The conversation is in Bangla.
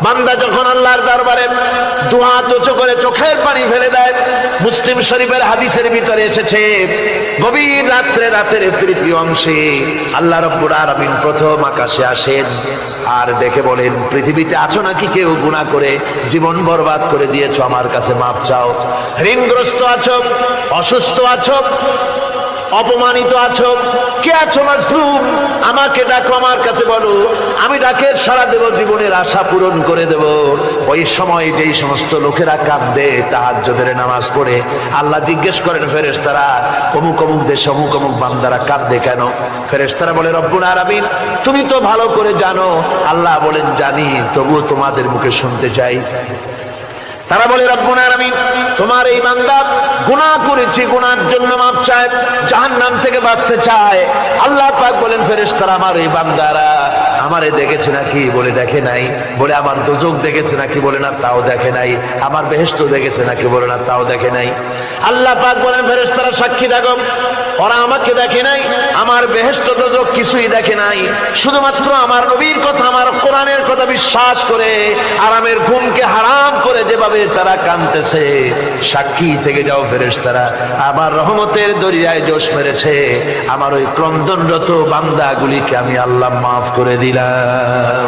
বান্দা যখন আল্লাহর দরবারে দুয়া উঁচু করে চোখের পানি ফেলে দেয়, মুসলিম শরীফের হাদিসের ভিতরে এসেছে, গভীর রাত্রে, রাতের তৃতীয় অংশে আল্লাহ রাব্বুল আলামিন প্রথম আকাশে আসেন আর দেখে বলেন, পৃথিবীতে আছো নাকি কেউ গুনাহ করে জীবন বরবাদ করে দিয়েছো, আমার কাছে মাপ চাও। ঋণগ্রস্ত আছো, অসুস্থ আছো, অপমানিত আছো, কে আছো মাজলুম, আমাকে ডাকো, আমার কাছে বলো, আমি ডাকে সাড়া দেব, জীবনের আশা পূরণ করে দেব। ওই সময় যেই সমস্ত লোকেরা কাঁদে তাহাজ্জুদের নামাজ পড়ে, আল্লাহ জিজ্ঞেস করেন ফেরেশতারা, অমুক অমুক দেশে অমুক অমুক বান্দারা কাঁদে কেন? ফেরেশতারা বলে, রব্বুল আলামিন তুমি তো ভালো করে জানো। আল্লাহ বলেন, জানি, তবুও তোমাদের মুখে শুনতে চাই। তারা বলে, রব্বুল আলামিন তোমার এই বান্দা গুনাহ করেছে, গুনাহর জন্য মাপ চায়, জাহান্নাম থেকে বাঁচতে চায়। আল্লাহ পাক বলেন, ফেরেশতারা আমার এই বান্দারা আমারে দেখেছে নাকি? বলে দেখে নাই। বলে আমার দোজখ দেখেছে নাকি? বলে না, তাও দেখে নাই। আমার বেহেশত দেখেছে নাকি? বলে না, তাও দেখে নাই। আল্লাহ পাক বলেন, ফেরেশতারা সাক্ষী থাকো, ওরা আমাকে দেখে নাই, আমার বেহেশত দোজখ কিছুই দেখে নাই, শুধুমাত্র আমার নবীর কথা, আমার কোরআনের কথা বিশ্বাস করে আরামের ঘুমকে হারাম করে যেভাবে তারা কাঁদতেছে, সাক্ষী থেকে যাও ফেরেশতারা, আমার রহমতের দরিয়ায় জোশ মেরেছে, আমার ওই ক্রন্দনরত বান্দাগুলিকে আমি আল্লাহ মাফ করে দিলাম।